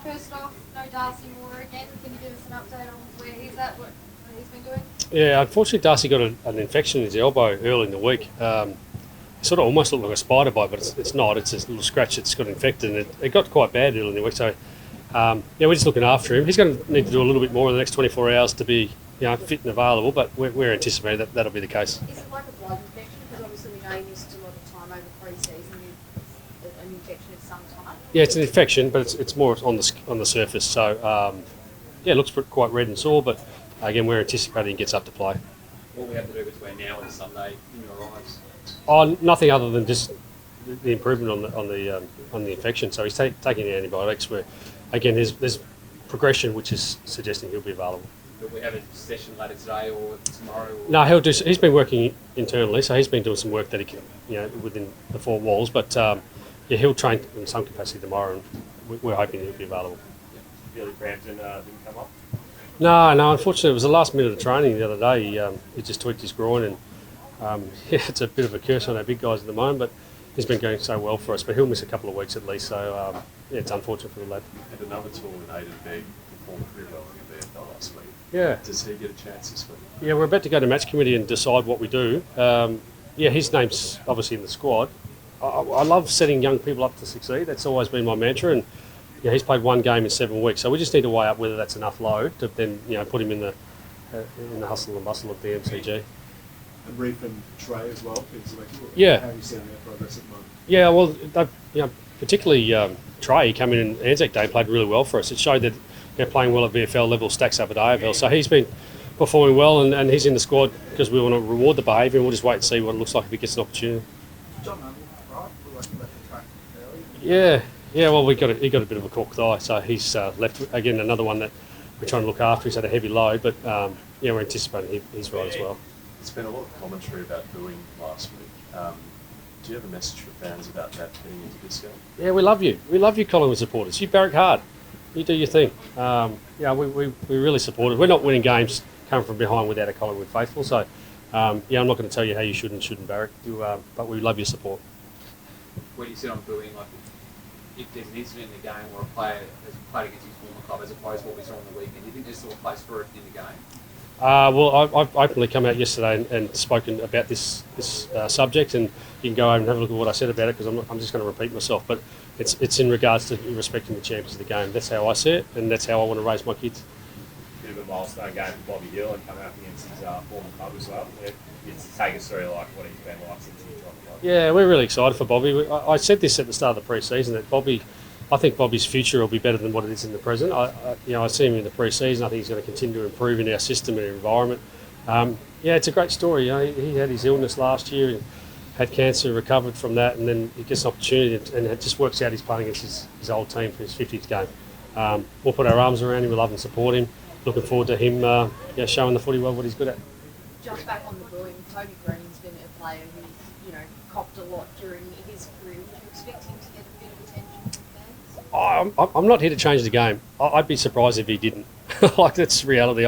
First off, no Darcy Moore again. Can you give us an update on where he's at, what he's been doing? Yeah, unfortunately, Darcy got an infection in his elbow early in the week. It sort of almost looked like a spider bite, but it's not. It's a little scratch that's got infected, and it got quite bad early in the week. So, we're just looking after him. He's going to need to do a little bit more in the next 24 hours to be, fit and available. But we're anticipating that'll be the case. Is it like a blood infection? Because obviously we know he missed a lot of time over pre-season. An infection of some type. Yeah, it's an infection, but it's more on the surface. So, it looks quite red and sore. But again, we're anticipating he gets up to play. What we have to do between now and Sunday in your eyes? Oh, nothing other than just the improvement on the infection. So he's taking the antibiotics. Where again, there's progression, which is suggesting he'll be available. Will we have a session later today or tomorrow? Or? No, he'll do. He's been working internally, so he's been doing some work that he can, within the four walls. But he'll train in some capacity tomorrow, and we're hoping he'll be available. Billy Brampton didn't come up? No. Unfortunately, it was the last minute of training the other day. He just tweaked his groin, and it's a bit of a curse on our big guys at the moment. But he's been going so well for us. But he'll miss a couple of weeks at least. So it's unfortunate for the lad. And another tool in Aiden Begg performed pretty well in the VFL last week. Yeah. Does he get a chance this week? Yeah, we're about to go to match committee and decide what we do. His name's obviously in the squad. I love setting young people up to succeed. That's always been my mantra. And he's played one game in 7 weeks, so we just need to weigh up whether that's enough load to then put him in the hustle and bustle of the MCG. And Reef and Trey as well being selected. Yeah. How are you seeing their progress at the moment? Yeah, well, particularly Trey came in and Anzac Day played really well for us. It showed that playing well at VFL level stacks up at AFL. So he's been performing well, and he's in the squad because we want to reward the behaviour, and we'll just wait and see what it looks like if he gets an opportunity. John Murray, right? Left the track early. Yeah. Well, he got a bit of a cork thigh, so he's left again. Another one that we're trying to look after. He's had a heavy load, but we're anticipating he's right as well. There's been a lot of commentary about booing last week. Do you have a message for fans about that heading into this game? Yeah, we love you. We love you, Collingwood supporters. You barrack hard. You do your thing. We really support it. We're not winning games coming from behind without a Collingwood faithful. So, I'm not going to tell you how you should and shouldn't barrack. But we love your support. Where do you sit on booing? Like, if there's an incident in the game or a player has played against his former club as opposed to what we saw on the weekend, do you think there's still a place for it in the game? I've openly come out yesterday and spoken about this subject, and you can go home and have a look at what I said about it because I'm just going to repeat myself. But it's in regards to respecting the champions of the game. That's how I see it, and that's how I want to raise my kids. Bit of a milestone game for Bobby Hill and coming up against his former club as well. Take us through what he's been like since he joined the club. Yeah, we're really excited for Bobby. I said this at the start of the pre-season that I think Bobby's future will be better than what it is in the present. I see him in the pre-season. I think he's going to continue to improve in our system and environment. It's a great story. He had his illness last year and had cancer, recovered from that, and then he gets an opportunity and it just works out. He's playing against his old team for his 50th game. We'll put our arms around him. We love and support him. Looking forward to him showing the footy world what he's good at. Just back on the booing, Toby Green's been a player who's, copped a lot during his career. Would you expect him to get a bit of attention from fans? I'm not here to change the game. I'd be surprised if he didn't. That's reality.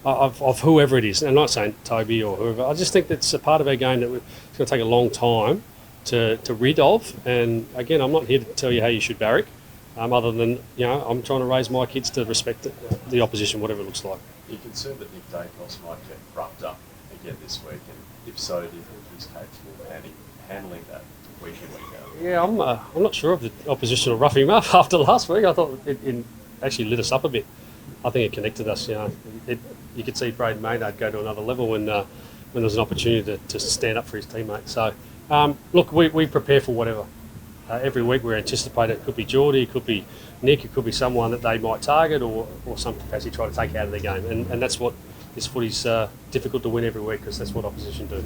Of whoever it is. And I'm not saying Toby or whoever. I just think that's a part of our game that it's going to take a long time to rid of. And again, I'm not here to tell you how you should barrack. Other than, I'm trying to raise my kids to respect the opposition, whatever it looks like. Are you concerned that Nick Dacos might get roughed up again this week? And if so, do you think he's capable of handling that week in, week out? Yeah, I'm not sure if the opposition will rough him up after last week. I thought it actually lit us up a bit. I think it connected us. You could see Braden Maynard go to another level when there was an opportunity to stand up for his teammates. So, look, we prepare for whatever. Every week we're anticipating it could be Geordie, it could be Nick, it could be someone that they might target or some capacity try to take out of their game. And that's what this footy's difficult to win every week because that's what opposition do.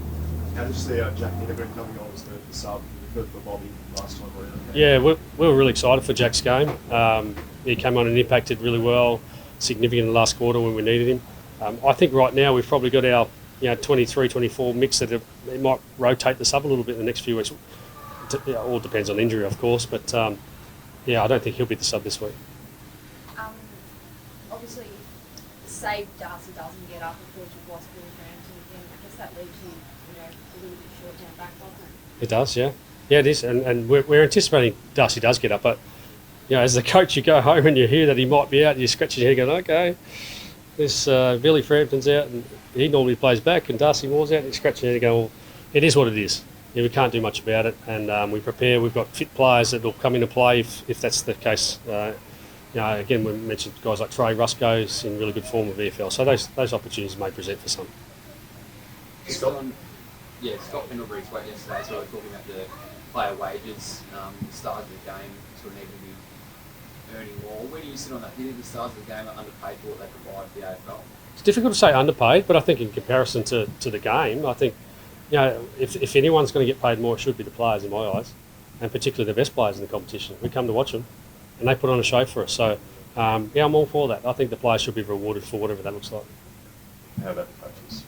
How did you see Jack Niedergren coming on as the sub for Bobby last time? Yeah, we were really excited for Jack's game. He came on and impacted really well, significant in the last quarter when we needed him. I think right now we've probably got our 23, 24 mix that it might rotate the sub a little bit in the next few weeks. It all depends on injury, of course, but I don't think he'll be the sub this week. Obviously, say Darcy doesn't get up, of course you've lost Billy Brampton again. I guess that leaves you, a little bit short down back, doesn't it? It does, yeah. Yeah, it is, and we're anticipating Darcy does get up, but as the coach, you go home and you hear that he might be out, and you're scratching your head going, okay, this Billy Frampton's out, and he normally plays back, and Darcy Moore's out, and you're scratching your head going, well, it is what it is. Yeah, we can't do much about it, and we prepare. We've got fit players that will come into play if that's the case. Again, we mentioned guys like Trey Rusco's in really good form of VFL, so those opportunities may present for some. Scott Pendlebury's wait yesterday, so we were talking about the player wages, the stars of the game sort of need to be earning more. Where do you sit on that? Do you think the stars of the game are underpaid for what they provide for the AFL? It's difficult to say underpaid, but I think in comparison to the game, I think if anyone's going to get paid more, it should be the players in my eyes, and particularly the best players in the competition. We come to watch them, and they put on a show for us. So, I'm all for that. I think the players should be rewarded for whatever that looks like. How about the coaches?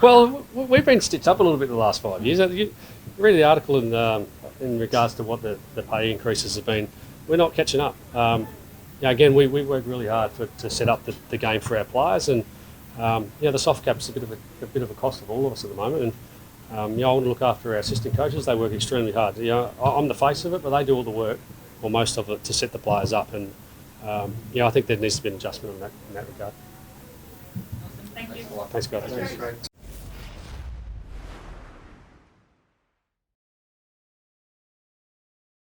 Well, we've been stitched up a little bit in the last 5 years. You read the article in regards to what the pay increases have been. We're not catching up. Again, we work really hard to set up the game for our players, and the soft cap's a bit of a cost of all of us at the moment. And I want to look after our assistant coaches. They work extremely hard. I'm the face of it, but they do all the work, or most of it, to set the players up. And I think there needs to be an adjustment in that regard. Awesome. Thank you. Thanks, guys. Thanks, Greg.